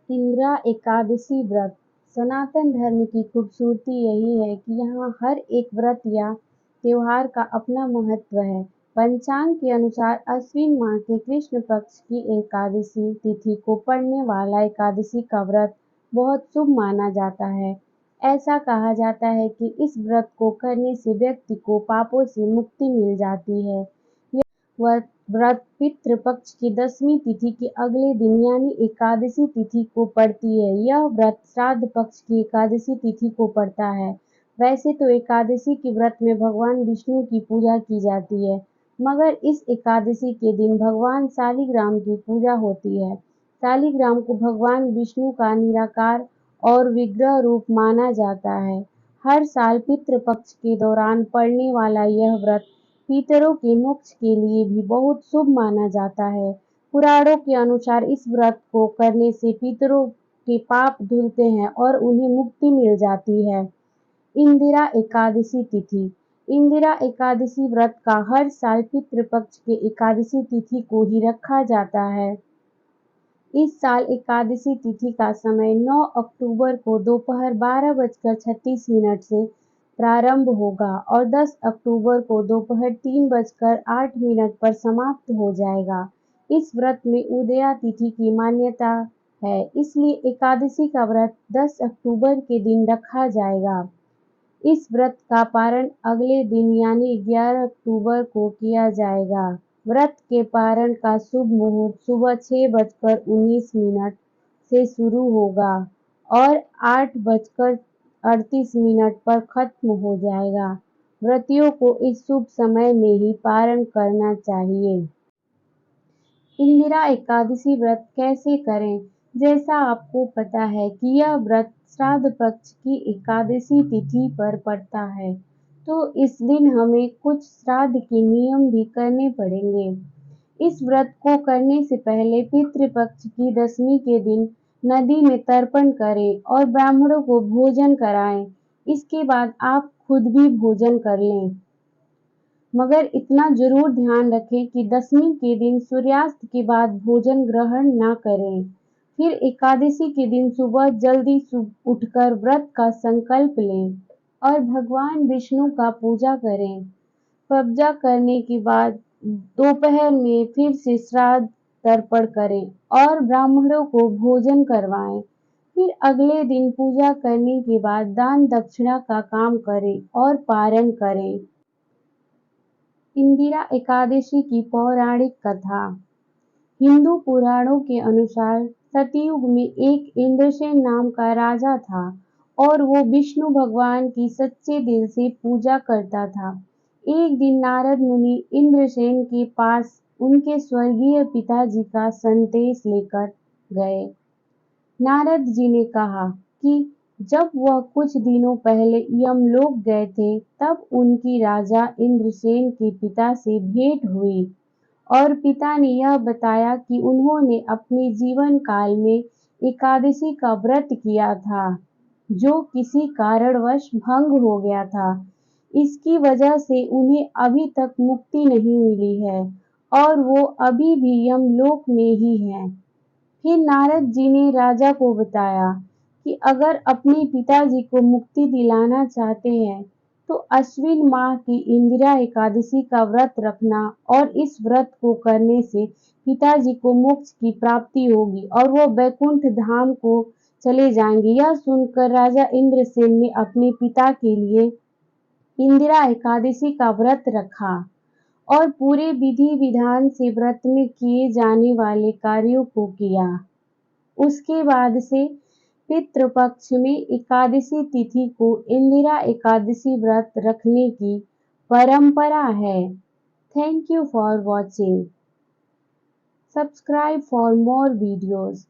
इंदिरा एकादशी व्रत। सनातन धर्म की खूबसूरती यही है कि यहाँ हर एक व्रत या त्योहार का अपना महत्व है। पंचांग के अनुसार अश्विन माह के कृष्ण पक्ष की एकादशी तिथि को पड़ने वाला एकादशी का व्रत बहुत शुभ माना जाता है। ऐसा कहा जाता है कि इस व्रत को करने से व्यक्ति को पापों से मुक्ति मिल जाती है। वह व्रत पितृ पक्ष की 10वीं तिथि के अगले दिन यानी एकादशी तिथि को पड़ती है। यह व्रत श्राद्ध पक्ष की एकादशी तिथि को पड़ता है। वैसे तो एकादशी के व्रत में भगवान विष्णु की पूजा की जाती है, मगर इस एकादशी के दिन भगवान शालिग्राम की पूजा होती है। शालिग्राम को भगवान विष्णु का निराकार और विग्रह रूप माना जाता है। हर साल पितृ पक्ष के दौरान पड़ने वाला यह व्रत पितरों के मोक्ष के लिए भी बहुत शुभ माना जाता है। पुराणों के अनुसार इस व्रत को करने से पितरों के पाप धुलते हैं और उन्हें मुक्ति मिल जाती है। इंदिरा एकादशी तिथि। इंदिरा एकादशी व्रत का हर साल पितृ पक्ष के एकादशी तिथि को ही रखा जाता है। इस साल एकादशी तिथि का समय 9 अक्टूबर को दोपहर 12:36 से प्रारंभ होगा और 10 अक्टूबर को दोपहर 3:08 पर समाप्त हो जाएगा। इस व्रत में उदया तिथि की मान्यता है, इसलिए एकादशी का व्रत 10 अक्टूबर के दिन रखा जाएगा। इस व्रत का पारण अगले दिन यानी 11 अक्टूबर को किया जाएगा। व्रत के पारण का शुभ मुहूर्त सुबह 6:19 से शुरू होगा और 8:38 पर खत्म हो जाएगा। व्रतियों को इस शुभ समय में ही पारण करना चाहिए। इंदिरा एकादशी व्रत कैसे करें? जैसा आपको पता है कि यह व्रत श्राद्ध पक्ष की एकादशी तिथि पर पड़ता है, तो इस दिन हमें कुछ श्राद्ध के नियम भी करने पड़ेंगे। इस व्रत को करने से पहले पितृ पक्ष की 10वीं के दिन नदी में तर्पण करें और ब्राह्मणों को भोजन कराएं। इसके बाद आप खुद भी भोजन कर लें। मगर इतना जरूर ध्यान रखें कि 10वीं के दिन सूर्यास्त के बाद भोजन ग्रहण न करें। फिर एकादशी के दिन सुबह जल्दी उठकर व्रत का संकल्प लें और भगवान विष्णु का पूजा करें। पूजा करने के बाद दोपहर में फिर से श्राद्ध तर्पण करें और ब्राह्मणों को भोजन करवाएं। फिर अगले दिन पूजा करने के बाद दान दक्षिणा का काम करें और पारण करें। इंदिरा एकादशी की पौराणिक कथा। हिंदू पुराणों के अनुसार सतयुग में एक इंद्रसेन नाम का राजा था और वो विष्णु भगवान की सच्चे दिल से पूजा करता था। एक दिन नारद मुनि इंद्रसेन के पास उनके स्वर्गीय पिताजी का संदेश लेकर गए। नारद जी ने कहा कि जब वह कुछ दिनों पहले यमलोक गए थे, तब उनकी राजा इंद्रसेन के पिता से भेंट हुई और पिता ने यह बताया कि उन्होंने अपने जीवन काल में एकादशी का व्रत किया था, जो किसी कारणवश भंग हो गया था। इसकी वजह से उन्हें अभी तक मुक्ति नहीं मिली है और वो अभी भी यमलोक में ही हैं। फिर नारद जी ने राजा को बताया कि अगर अपने पिताजी को मुक्ति दिलाना चाहते हैं, तो अश्विन माह की इंदिरा एकादशी का व्रत रखना और इस व्रत को करने से पिताजी को मोक्ष की प्राप्ति होगी और वो वैकुंठ धाम को चले जाएंगे। यह सुनकर राजा इंद्रसेन ने अपने पिता के लिए इंदिरा एकादशी का व्रत रखा और पूरे विधि विधान से व्रत में किए जाने वाले कार्यों को किया। उसके बाद से पितृपक्ष में एकादशी तिथि को इंदिरा एकादशी व्रत रखने की परंपरा है। Thank you for watching. Subscribe for more videos.